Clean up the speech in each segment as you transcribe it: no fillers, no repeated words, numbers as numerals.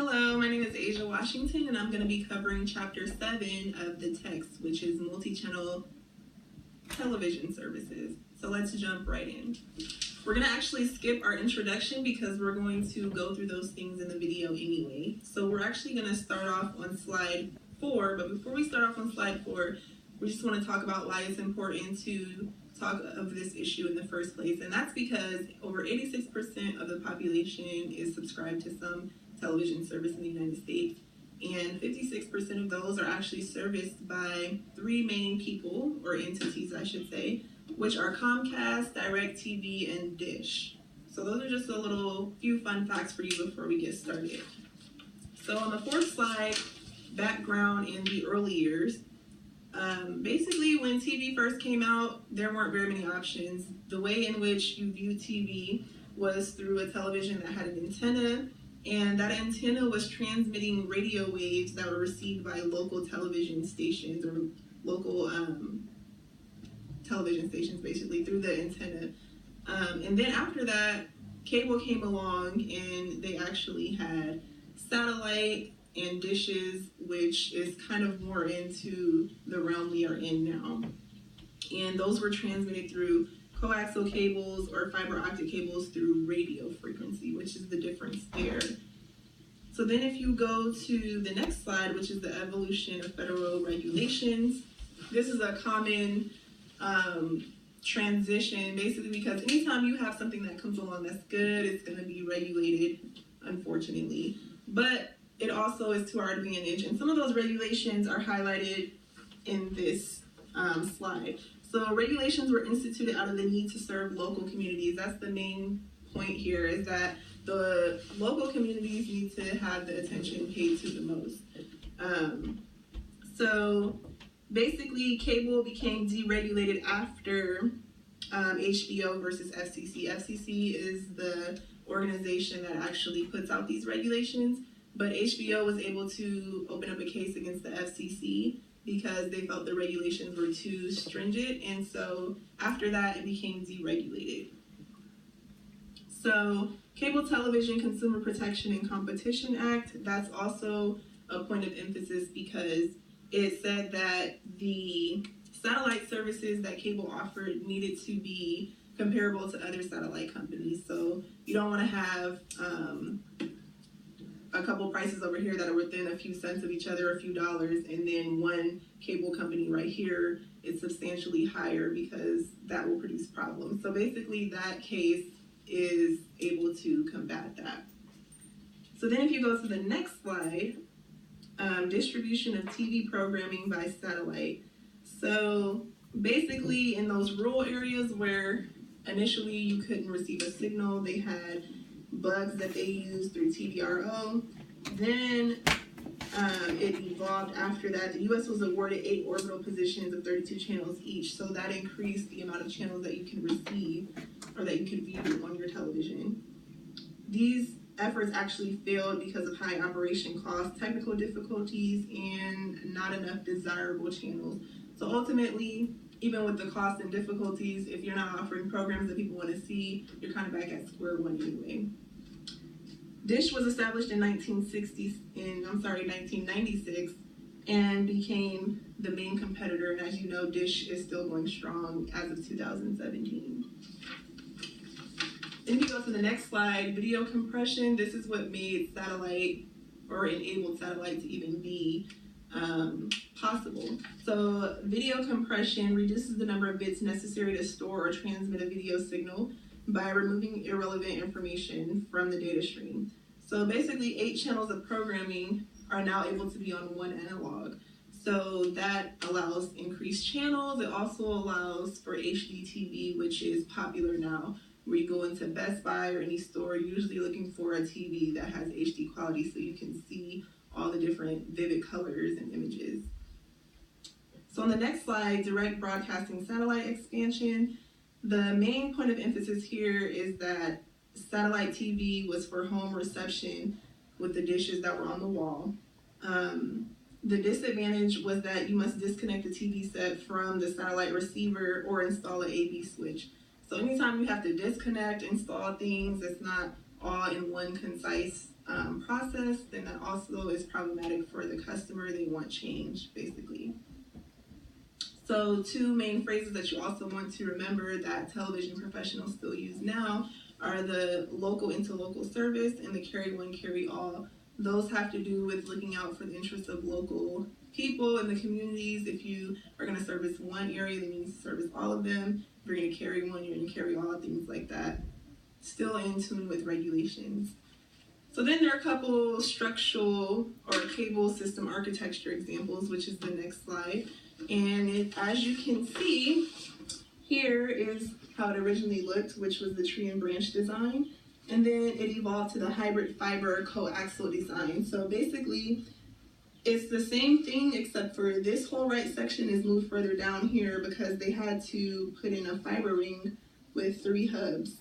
Hello, my name is Asia Washington, and I'm going to be covering Chapter 7 of the text, which is multi-channel television services. So let's jump right in. We're going to actually skip our introduction because we're going to go through those things in the video anyway. So we're actually going to start off on slide 4, but before we start off on slide 4, we just want to talk about why it's important to talk of this issue in the first place. And that's because over 86% of the population is subscribed to some television service in the United States, and 56% of those are actually serviced by three main people, or entities I should say, which are Comcast, DirecTV, and Dish. So those are just a little few fun facts for you before we get started. So on the fourth slide, background in the early years. Basically, when TV first came out, there weren't very many options. The way in which you viewed TV was through a television that had an antenna, and that antenna was transmitting radio waves that were received by local television stations, or local television stations, basically, through the antenna. And then after that, cable came along, and they actually had satellite and dishes, which is kind of more into the realm we are in now. And those were transmitted through coaxial cables or fiber optic cables through radio frequency, which is the difference there. So then if you go to the next slide, which is the evolution of federal regulations, this is a common transition, basically, because anytime you have something that comes along that's good, it's going to be regulated, unfortunately. But it also is to our advantage, and some of those regulations are highlighted in this slide. So regulations were instituted out of the need to serve local communities. That's the main point here, is that the local communities need to have the attention paid to the most. So basically, cable became deregulated after HBO versus FCC. FCC is the organization that actually puts out these regulations, but HBO was able to open up a case against the FCC because they felt the regulations were too stringent, and so after that it became deregulated. So Cable Television Consumer Protection and Competition Act, that's also a point of emphasis because it said that the satellite services that cable offered needed to be comparable to other satellite companies. So you don't want to have a couple prices over here that are within a few cents of each other, a few dollars, and then one cable company right here is substantially higher, because that will produce problems. So basically that case is able to combat that. So then if you go to the next slide, distribution of TV programming by satellite. So basically in those rural areas where initially you couldn't receive a signal, they had bugs that they used through TVRO. Then it evolved after that. The U.S. was awarded 8 orbital positions of 32 channels each, so that increased the amount of channels that you can receive or that you can view on your television. These efforts actually failed because of high operation costs, technical difficulties, and not enough desirable channels. So ultimately, even with the costs and difficulties, if you're not offering programs that people want to see, you're kind of back at square one anyway. Dish was established in 1996 and became the main competitor. And as you know, Dish is still going strong as of 2017. Then you go to the next slide, video compression. This is what made satellite, or enabled satellite, to even be possible. So video compression reduces the number of bits necessary to store or transmit a video signal by removing irrelevant information from the data stream. So basically 8 channels of programming are now able to be on one analog. So that allows increased channels. It also allows for HD TV, which is popular now, where you go into Best Buy or any store, usually looking for a TV that has HD quality so you can see all the different vivid colors and images. So on the next slide, direct broadcasting satellite expansion. The main point of emphasis here is that satellite TV was for home reception with the dishes that were on the wall. The disadvantage was that you must disconnect the TV set from the satellite receiver or install an AV switch. So anytime you have to disconnect, install things, it's not all in one concise process, then that also is problematic for the customer. They want change, basically. So 2 main phrases that you also want to remember that television professionals still use now are the local interlocal service and the carry one, carry all. Those have to do with looking out for the interests of local people in the communities. If you are going to service one area, then you need to service all of them. If you're going to carry one, you're going to carry all, things like that. Still in tune with regulations. So then there are a couple structural or cable system architecture examples, which is the next slide. And as you can see, here is how it originally looked, which was the tree and branch design. And then it evolved to the hybrid fiber coaxial design. So basically, it's the same thing, except for this whole right section is moved further down here because they had to put in a fiber ring with 3 hubs.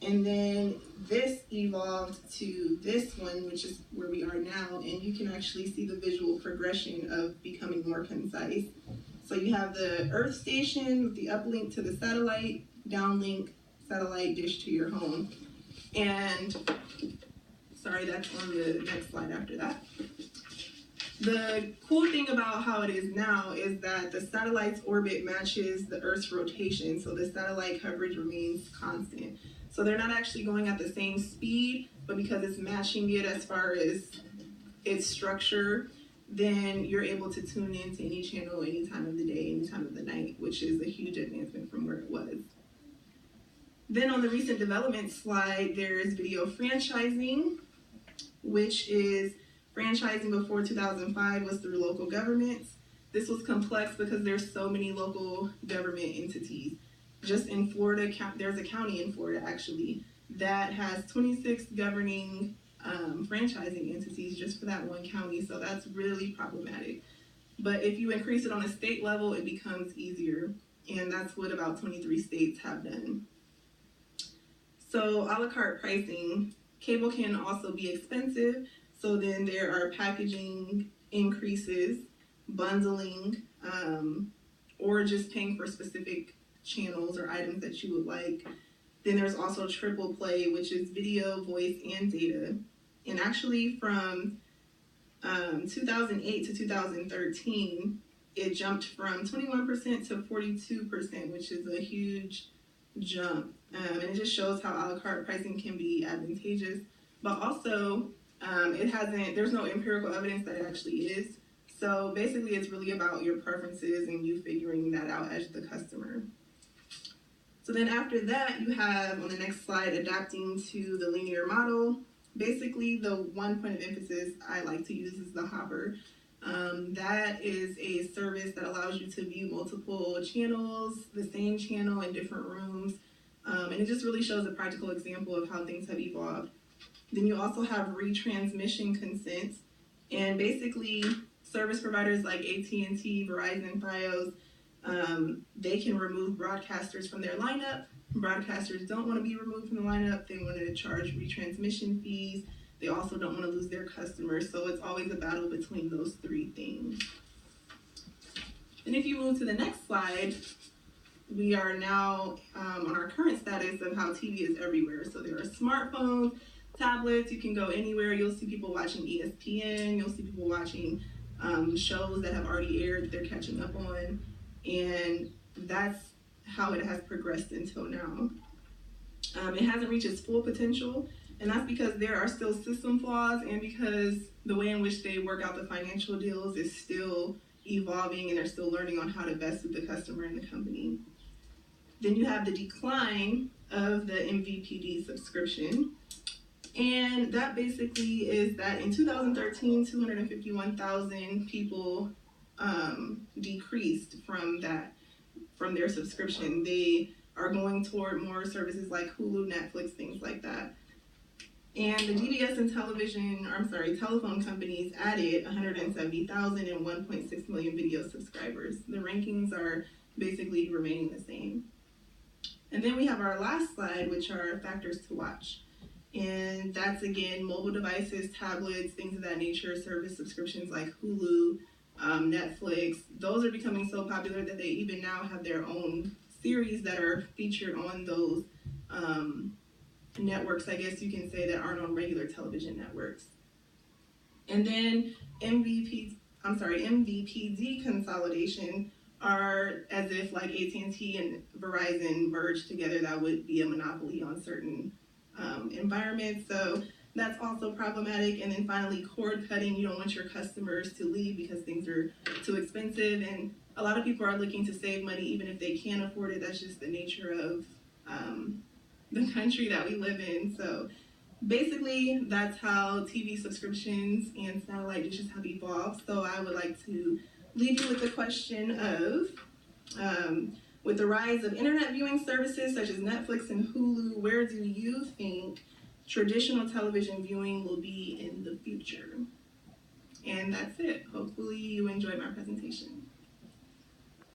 And then this evolved to this one, which is where we are now, and you can actually see the visual progression of becoming more concise. So you have the Earth station with the uplink to the satellite, downlink satellite dish to your home. And, sorry, that's on the next slide after that. The cool thing about how it is now is that the satellite's orbit matches the Earth's rotation, so the satellite coverage remains constant. So they're not actually going at the same speed, but because it's matching it as far as its structure, then you're able to tune into any channel any time of the day, any time of the night, which is a huge advancement from where it was. Then on the recent development slide, there's video franchising, which is franchising before 2005 was through local governments. This was complex because there's so many local government entities. Just in Florida, there's a county in Florida actually that has 26 governing franchising entities just for that one county, so that's really problematic. But if you increase it on a state level, it becomes easier, and that's what about 23 states have done. So a la carte pricing, cable can also be expensive, so then there are packaging increases, bundling, or just paying for specific channels or items that you would like. Then there's also triple play, which is video, voice, and data. And actually from 2008 to 2013, it jumped from 21% to 42%, which is a huge jump. And it just shows how a la carte pricing can be advantageous, but also there's no empirical evidence that it actually is. So basically it's really about your preferences and you figuring that out as the customer. So then after that, you have on the next slide, adapting to the linear model. Basically, the one point of emphasis I like to use is the hopper. That is a service that allows you to view multiple channels, the same channel in different rooms. And it just really shows a practical example of how things have evolved. Then you also have retransmission consent. And basically, service providers like AT&T, Verizon, Fios, they can remove broadcasters from their lineup. Broadcasters don't want to be removed from the lineup. They want to charge retransmission fees. They also don't want to lose their customers. So it's always a battle between those 3 things. And if you move to the next slide, we are now on our current status of how TV is everywhere. So there are smartphones, tablets, you can go anywhere. You'll see people watching ESPN. You'll see people watching shows that have already aired that they're catching up on. And that's how it has progressed until now. It hasn't reached its full potential, and that's because there are still system flaws and because the way in which they work out the financial deals is still evolving and they're still learning on how to best suit the customer and the company. Then you have the decline of the MVPD subscription. And that basically is that in 2013, 251,000 people decreased from their subscription. They are going toward more services like Hulu, Netflix, things like that. And the DBS and telephone companies added 170,000 and 1.6 million video subscribers. The rankings are basically remaining the same. And then we have our last slide, which are factors to watch. And that's, again, mobile devices, tablets, things of that nature, service subscriptions like Hulu, Netflix. Those are becoming so popular that they even now have their own series that are featured on those services. So those are factors to watch. And then finally, we have our last slide, which are factors to watch. And that's, again, mobile devices, tablets, things of that nature, service subscriptions like Hulu, Netflix. Those are becoming so popular that they even now have their own series that are featured on those networks, I guess you can say, that aren't on regular television networks. And then MVPD consolidation are as if like AT&T and Verizon merged together. That would be a monopoly on certain environments. So that's also problematic. And then finally, cord cutting. You don't want your customers to leave because things are too expensive. And a lot of people are looking to save money even if they can't afford it. That's just the nature of the country that we live in. So basically, that's how TV subscriptions and satellite dishes have evolved. So I would like to leave you with the question of, with the rise of internet viewing services such as Netflix and Hulu, where do you think traditional television viewing will be in the future? And that's it. Hopefully you enjoyed my presentation.